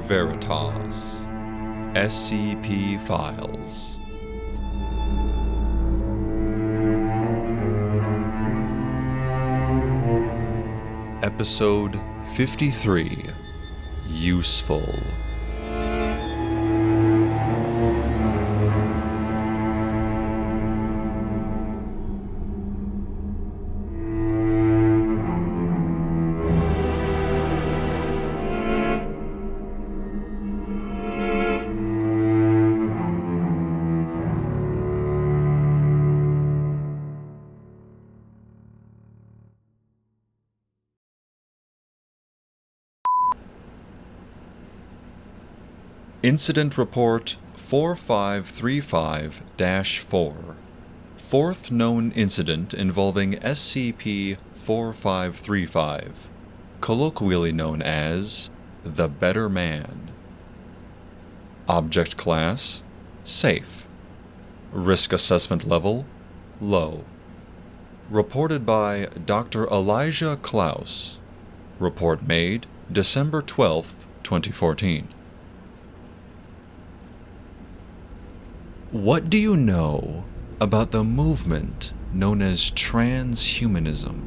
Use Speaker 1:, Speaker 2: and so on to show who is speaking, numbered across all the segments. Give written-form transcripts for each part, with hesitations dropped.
Speaker 1: Veritas. SCP Files. Episode 53. Useful. Incident Report 4535-4. Fourth known incident involving SCP-4535, colloquially known as the Better Man. Object Class: Safe. Risk Assessment Level: Low. Reported by Dr. Elijah Klaus. Report made December 12, 2014. What do you know about the movement known as transhumanism?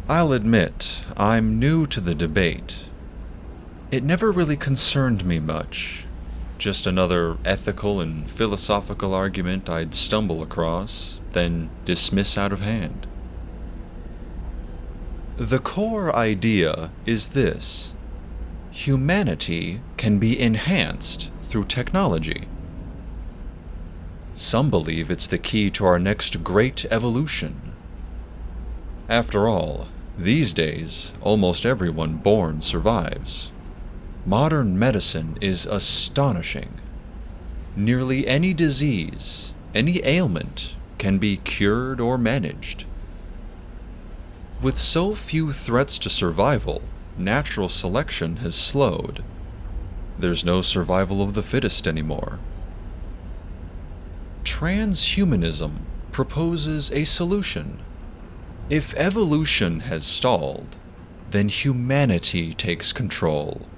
Speaker 1: I'll admit, I'm new to the debate. It never really concerned me much. Just another ethical and philosophical argument I'd stumble across, then dismiss out of hand. The core idea is this: humanity can be enhanced through technology. Some believe it's the key to our next great evolution. After all, these days, almost everyone born survives. Modern medicine is astonishing. Nearly any disease, any ailment, can be cured or managed. With so few threats to survival, natural selection has slowed. There's no survival of the fittest anymore. Transhumanism proposes a solution. If evolution has stalled, then humanity takes control.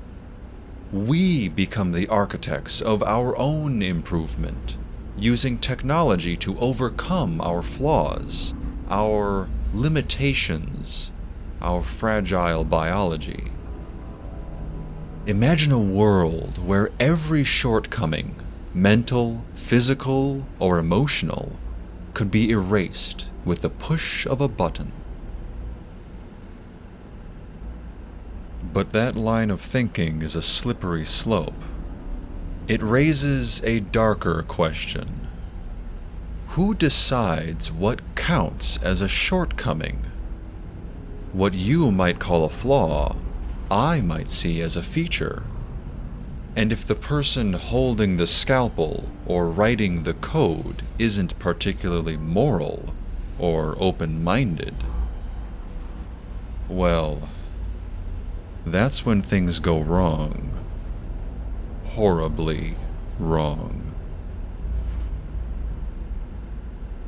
Speaker 1: We become the architects of our own improvement, using technology to overcome our flaws, our limitations, our fragile biology. Imagine a world where every shortcoming, mental, physical, or emotional, could be erased with the push of a button. But that line of thinking is a slippery slope. It raises a darker question. Who decides what counts as a shortcoming? What you might call a flaw, I might see as a feature. And if the person holding the scalpel or writing the code isn't particularly moral or open-minded, well, that's when things go wrong. Horribly wrong.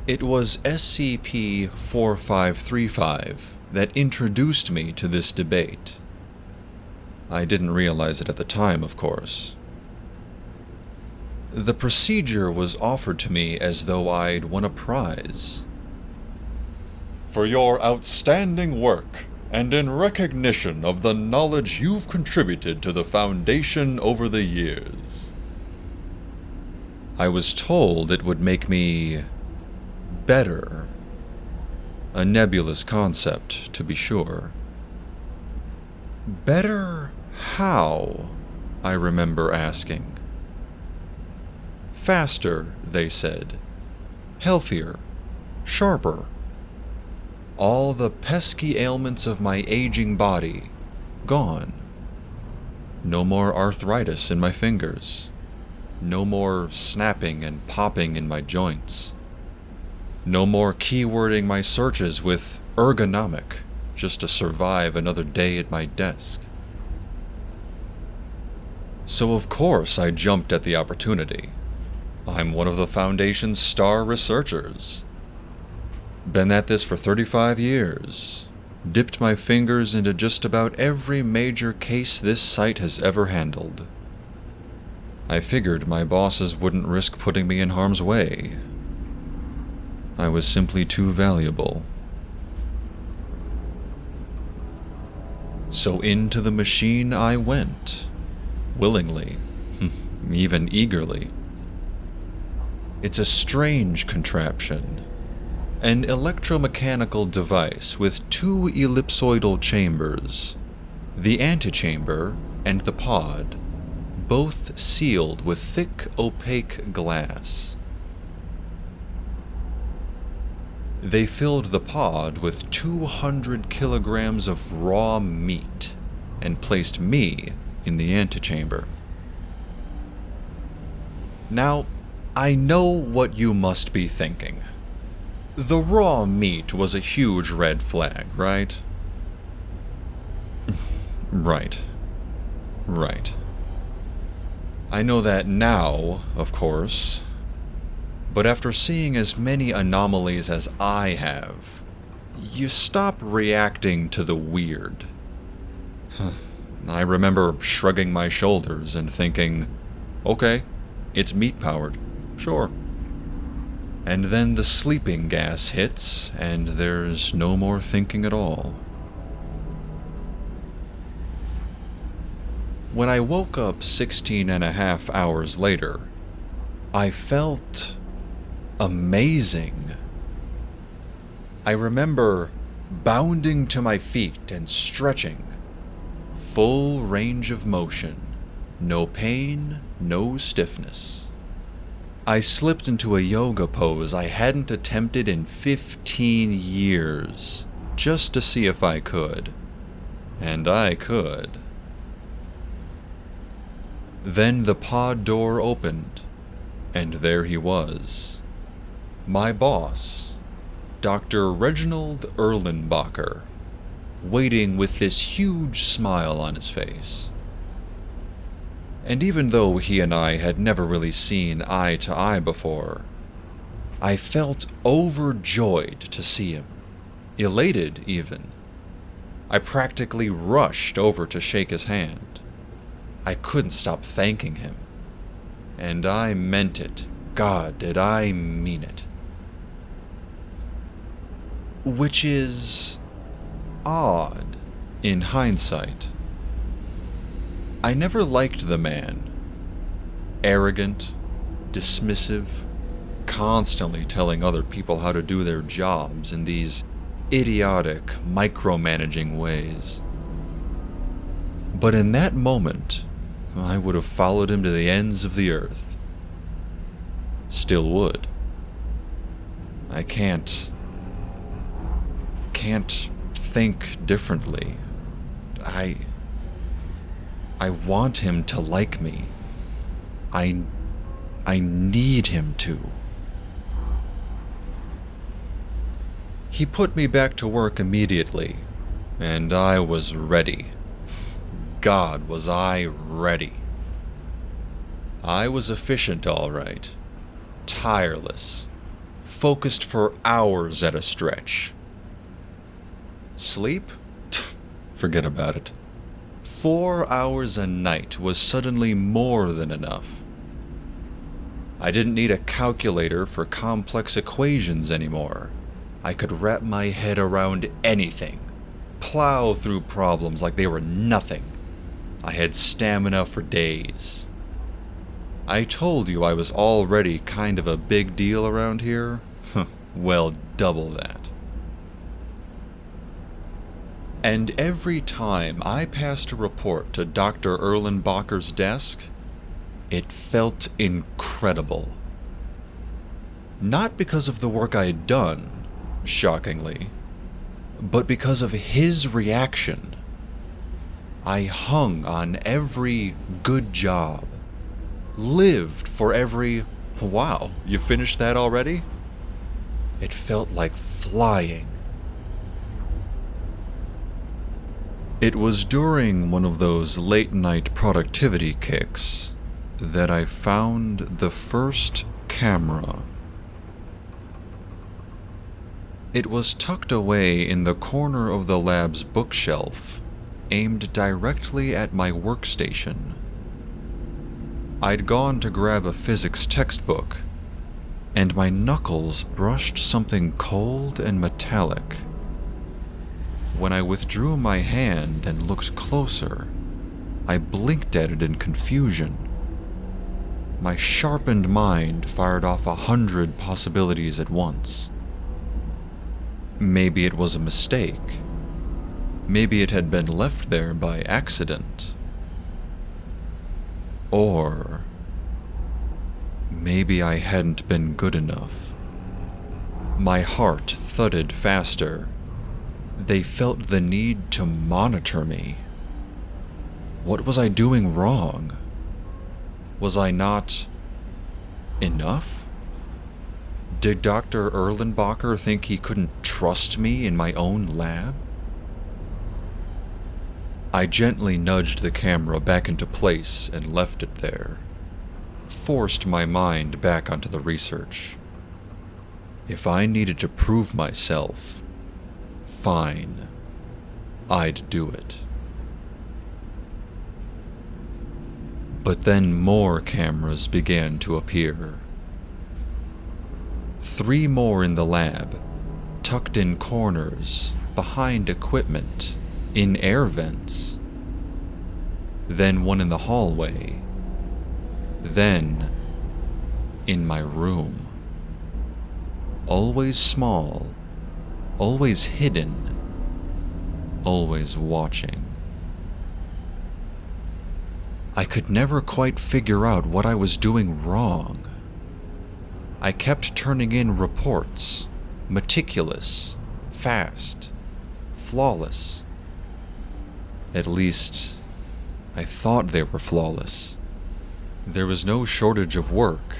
Speaker 1: It was SCP-4535 that introduced me to this debate. I didn't realize it at the time, of course. The procedure was offered to me as though I'd won a prize. For your outstanding work, and in recognition of the knowledge you've contributed to the Foundation over the years. I was told it would make me better. A nebulous concept, to be sure. Better how? I remember asking. Faster, they said. Healthier. Sharper. All the pesky ailments of my aging body gone. No more arthritis in my fingers. No more snapping and popping in my joints. No more keywording my searches with ergonomic just to survive another day at my desk. So of course I jumped at the opportunity. I'm one of the Foundation's star researchers. Been at this for 35 years. dipped my fingers into just about every major case this site has ever handled. I figured my bosses wouldn't risk putting me in harm's way. I was simply too valuable. So into the machine I went, willingly, even eagerly. It's a strange contraption, an electromechanical device with two ellipsoidal chambers, the antechamber and the pod, both sealed with thick, opaque glass. They filled the pod with 200 kilograms of raw meat and placed me in the antechamber. Now, I know what you must be thinking. The raw meat was a huge red flag, right? Right. I know that now, of course, but after seeing as many anomalies as I have, you stop reacting to the weird. I remember shrugging my shoulders and thinking, okay, it's meat-powered, sure. And then the sleeping gas hits, and there's no more thinking at all. When I woke up 16.5 hours later, I felt amazing. I remember bounding to my feet and stretching. Full range of motion. No pain, no stiffness. I slipped into a yoga pose I hadn't attempted in 15 years, just to see if I could. And I could. Then the pod door opened, and there he was. My boss, Dr. Reginald Erlenbacher, waiting with this huge smile on his face. And even though he and I had never really seen eye to eye before, I felt overjoyed to see him, elated even. I practically rushed over to shake his hand. I couldn't stop thanking him. And I meant it. God, did I mean it. Which is odd in hindsight. I never liked the man. Arrogant, dismissive, constantly telling other people how to do their jobs in these idiotic, micromanaging ways. But in that moment, I would have followed him to the ends of the earth. Still would. I can't think differently. I want him to like me. I need him to. He put me back to work immediately, and I was ready. God, was I ready. I was efficient, all right. Tireless. Focused for hours at a stretch. Sleep? Forget about it. 4 hours a night was suddenly more than enough. I didn't need a calculator for complex equations anymore. I could wrap my head around anything. Plow through problems like they were nothing. I had stamina for days. I told you I was already kind of a big deal around here? Well, double that. And every time I passed a report to Dr. Erlenbacher's desk, it felt incredible. Not because of the work I had done, shockingly, but because of his reaction. I hung on every good job, lived for every, wow, you finished that already? It felt like flying. It was during one of those late-night productivity kicks that I found the first camera. It was tucked away in the corner of the lab's bookshelf, aimed directly at my workstation. I'd gone to grab a physics textbook, and my knuckles brushed something cold and metallic. When I withdrew my hand and looked closer, I blinked at it in confusion. My sharpened mind fired off 100 possibilities at once. Maybe it was a mistake. Maybe it had been left there by accident. Or maybe I hadn't been good enough. My heart thudded faster. They felt the need to monitor me. What was I doing wrong? Was I not enough? Did Dr. Erlenbacher think he couldn't trust me in my own lab? I gently nudged the camera back into place and left it there, forced my mind back onto the research. If I needed to prove myself, fine, I'd do it. But then more cameras began to appear. 3 more in the lab, tucked in corners, behind equipment, in air vents. Then one in the hallway. Then in my room. Always small, always hidden, always watching. I could never quite figure out what I was doing wrong. I kept turning in reports, meticulous, fast, flawless. At least, I thought they were flawless. There was no shortage of work,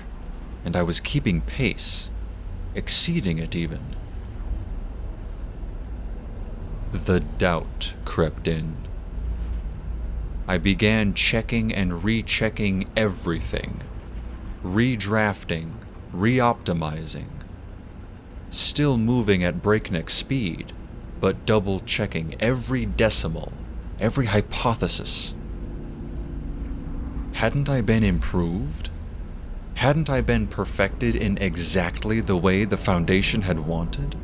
Speaker 1: and I was keeping pace, exceeding it even. The doubt crept in. I began checking and rechecking everything, redrafting, reoptimizing, still moving at breakneck speed, but double-checking every decimal, every hypothesis. Hadn't I been improved? Hadn't I been perfected in exactly the way the Foundation had wanted?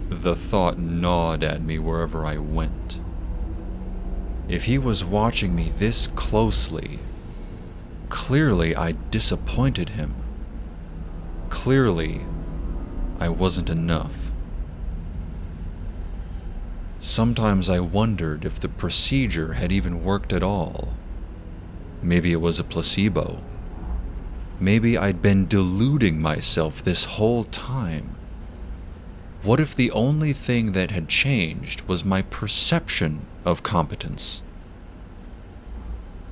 Speaker 1: The thought gnawed at me wherever I went. If he was watching me this closely, clearly I disappointed him. Clearly, I wasn't enough. Sometimes I wondered if the procedure had even worked at all. Maybe it was a placebo. Maybe I'd been deluding myself this whole time. What if the only thing that had changed was my perception of competence?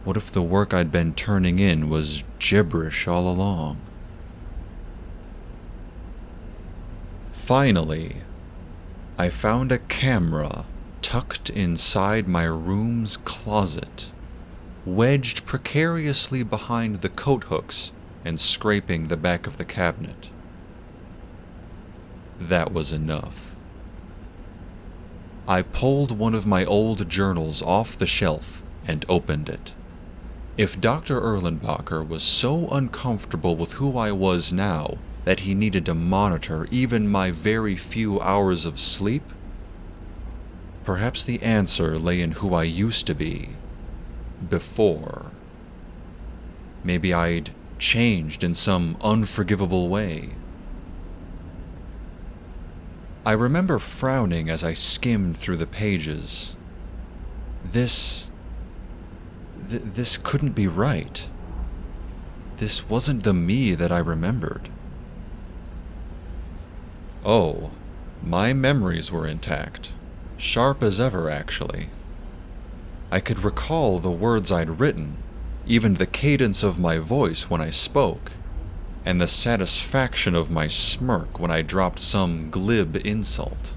Speaker 1: What if the work I'd been turning in was gibberish all along? Finally, I found a camera tucked inside my room's closet, wedged precariously behind the coat hooks and scraping the back of the cabinet. That was enough. I pulled one of my old journals off the shelf and opened it. If Dr. Erlenbacher was so uncomfortable with who I was now that he needed to monitor even my very few hours of sleep, perhaps the answer lay in who I used to be before. Maybe I'd changed in some unforgivable way. I remember frowning as I skimmed through the pages. This couldn't be right. This wasn't the me that I remembered. Oh, my memories were intact. Sharp as ever, actually. I could recall the words I'd written, even the cadence of my voice when I spoke, and the satisfaction of my smirk when I dropped some glib insult.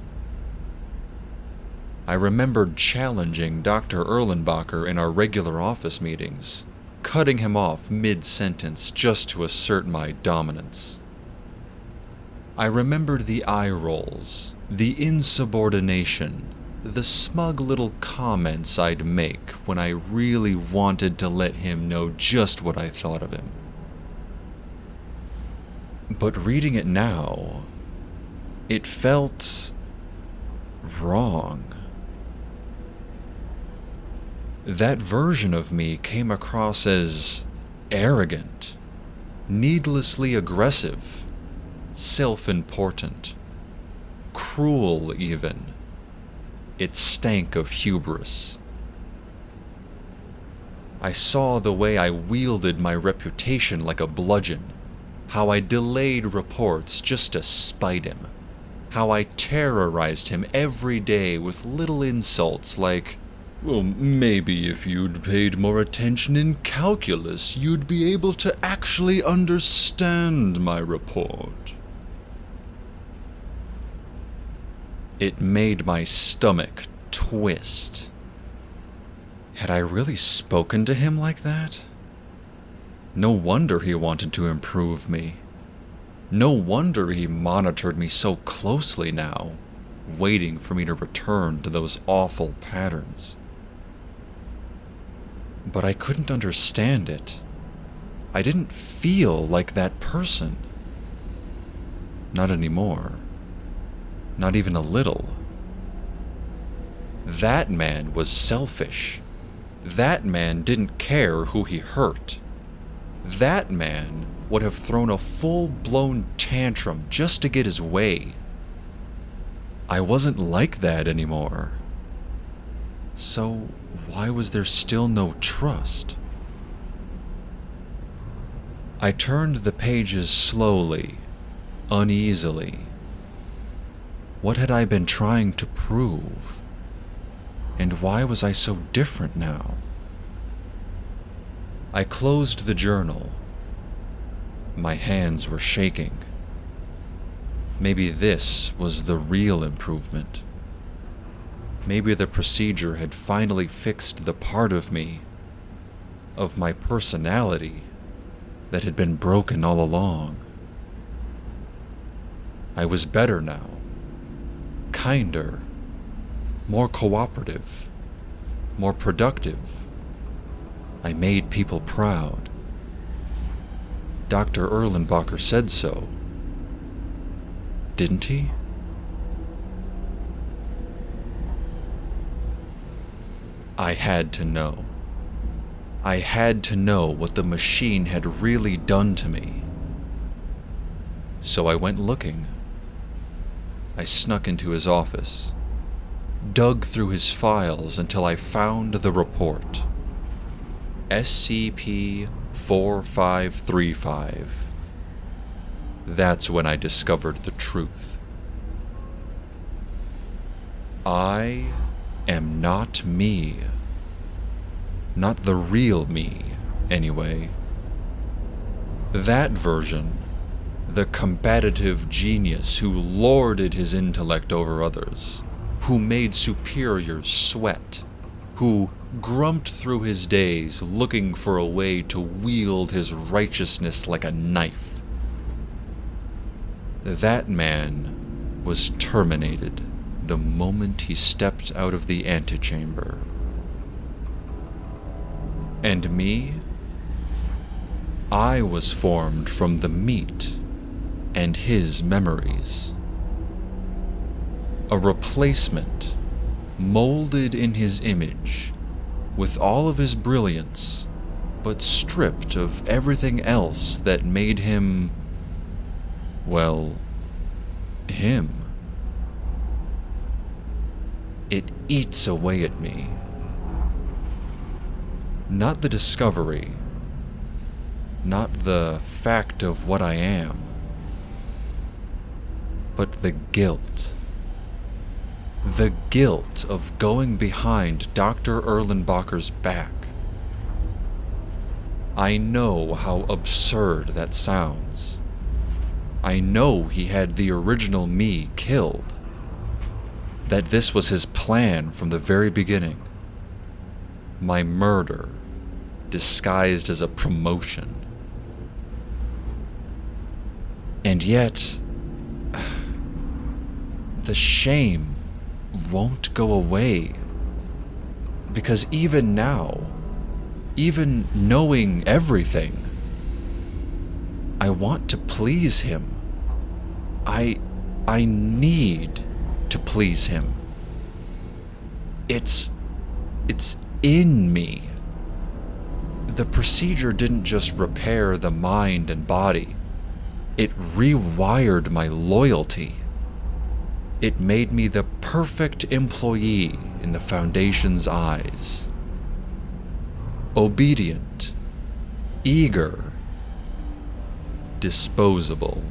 Speaker 1: I remembered challenging Dr. Erlenbacher in our regular office meetings, cutting him off mid-sentence just to assert my dominance. I remembered the eye rolls, the insubordination, the smug little comments I'd make when I really wanted to let him know just what I thought of him. But reading it now, it felt wrong. That version of me came across as arrogant, needlessly aggressive, self-important, cruel even. It stank of hubris. I saw the way I wielded my reputation like a bludgeon, how I delayed reports just to spite him, how I terrorized him every day with little insults like, "Well, maybe if you'd paid more attention in calculus, you'd be able to actually understand my report." It made my stomach twist. Had I really spoken to him like that? No wonder he wanted to improve me. No wonder he monitored me so closely now, waiting for me to return to those awful patterns. But I couldn't understand it. I didn't feel like that person. Not anymore. Not even a little. That man was selfish. That man didn't care who he hurt. That man would have thrown a full-blown tantrum just to get his way. I wasn't like that anymore. So why was there still no trust? I turned the pages slowly, uneasily. What had I been trying to prove? And why was I so different now? I closed the journal. My hands were shaking. Maybe this was the real improvement. Maybe the procedure had finally fixed the part of me, of my personality, that had been broken all along. I was better now. Kinder, more cooperative, more productive. I made people proud. Dr. Erlenbacher said so. Didn't he? I had to know. I had to know what the machine had really done to me. So I went looking. I snuck into his office, dug through his files until I found the report. SCP-4535. That's when I discovered the truth. I am not me. Not the real me, anyway. That version, the combative genius who lorded his intellect over others, who made superiors sweat, who grumped through his days looking for a way to wield his righteousness like a knife. That man was terminated the moment he stepped out of the antechamber. And me? I was formed from the meat and his memories. A replacement, molded in his image, with all of his brilliance, but stripped of everything else that made him, well, him. It eats away at me. Not the discovery, not the fact of what I am, but the guilt. The guilt of going behind Dr. Erlenbacher's back. I know how absurd that sounds. I know he had the original me killed. That this was his plan from the very beginning. My murder, disguised as a promotion. And yet, the shame won't go away. Because even now, even knowing everything, I want to please him. I need to please him. It's in me. The procedure didn't just repair the mind and body. It rewired my loyalty. It made me the perfect employee in the Foundation's eyes. Obedient, eager, disposable.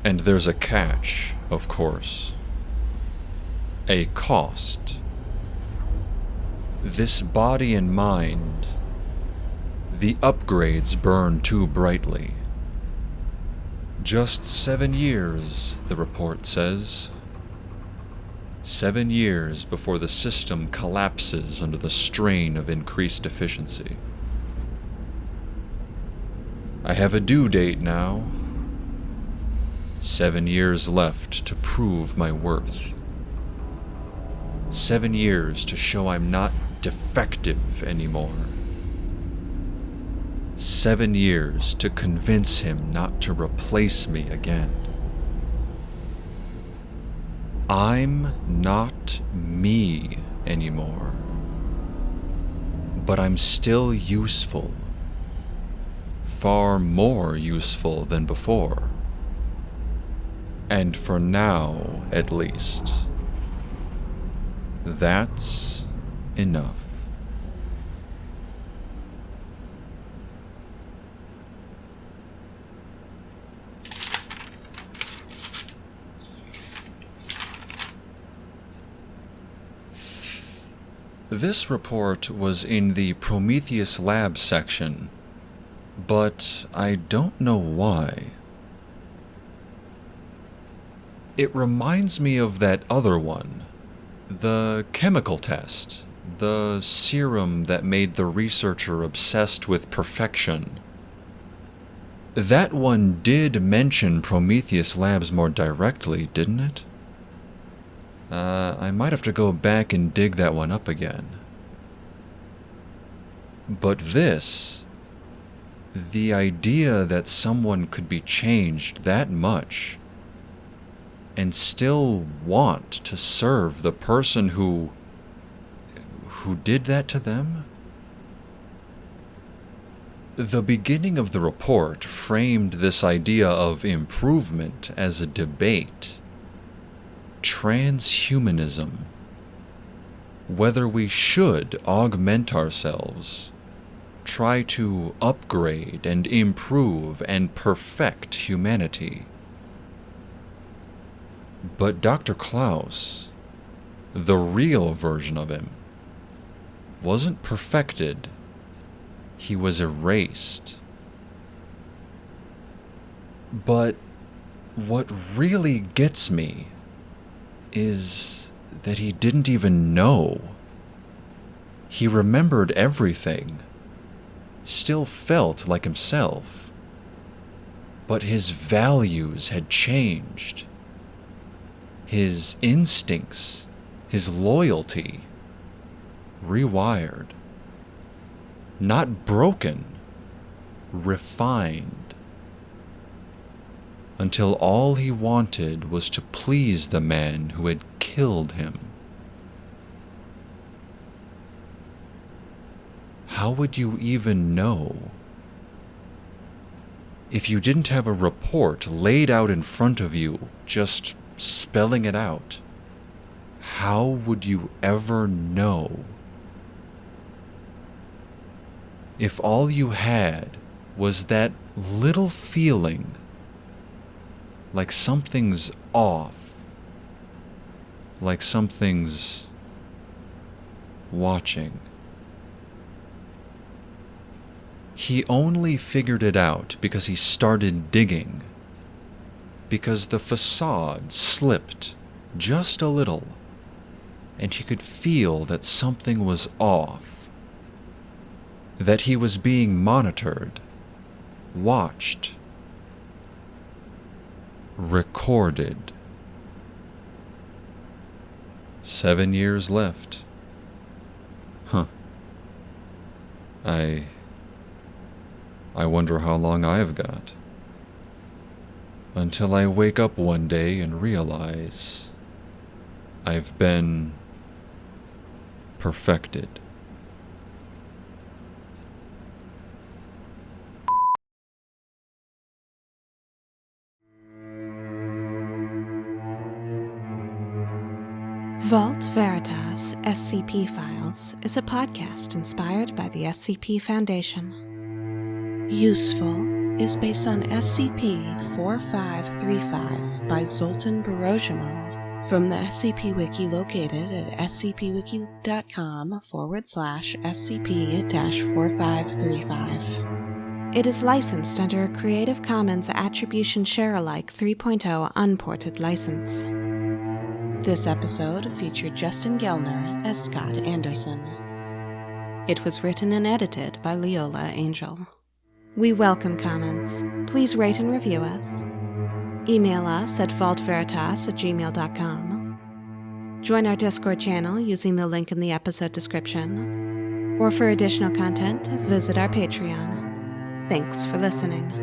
Speaker 1: And there's a catch, of course. A cost. This body and mind, the upgrades burn too brightly. Just 7 years, the report says. 7 years before the system collapses under the strain of increased efficiency. I have a due date now. 7 years left to prove my worth. 7 years to show I'm not defective anymore. 7 years to convince him not to replace me again. I'm not me anymore. But I'm still useful. Far more useful than before. And for now, at least, that's enough. This report was in the Prometheus Lab section, but I don't know why. It reminds me of that other one, the chemical test, the serum that made the researcher obsessed with perfection. That one did mention Prometheus Labs more directly, didn't it? I might have to go back and dig that one up again. But this, the idea that someone could be changed that much and still want to serve the person who did that to them? The beginning of the report framed this idea of improvement as a debate. Transhumanism. Whether we should augment ourselves, try to upgrade and improve and perfect humanity. But Dr. Klaus, the real version of him, wasn't perfected. He was erased. But what really gets me is that he didn't even know. He remembered everything, still felt like himself, but his values had changed. His instincts, his loyalty, rewired. Not broken, refined. Until all he wanted was to please the man who had killed him. How would you even know? If you didn't have a report laid out in front of you, just spelling it out, how would you ever know? If all you had was that little feeling like something's off, like something's watching. He only figured it out because he started digging, because the facade slipped just a little, and he could feel that something was off, that he was being monitored, watched. recorded. 7 years left. Huh. I wonder how long I've got. Until I wake up one day and realize I've been perfected.
Speaker 2: Vault Veritas SCP Files is a podcast inspired by the SCP Foundation. Useful is based on SCP-4535 by Zoltan Barojamal from the SCP Wiki located at scpwiki.com/SCP-4535. It is licensed under a Creative Commons Attribution Share-alike 3.0 unported license. This episode featured Justin Gellner as Scott Anderson. It was written and edited by Leola Angel. We welcome comments. Please rate and review us. Email us at vaultveritas@gmail.com. Join our Discord channel using the link in the episode description. Or for additional content, visit our Patreon. Thanks for listening.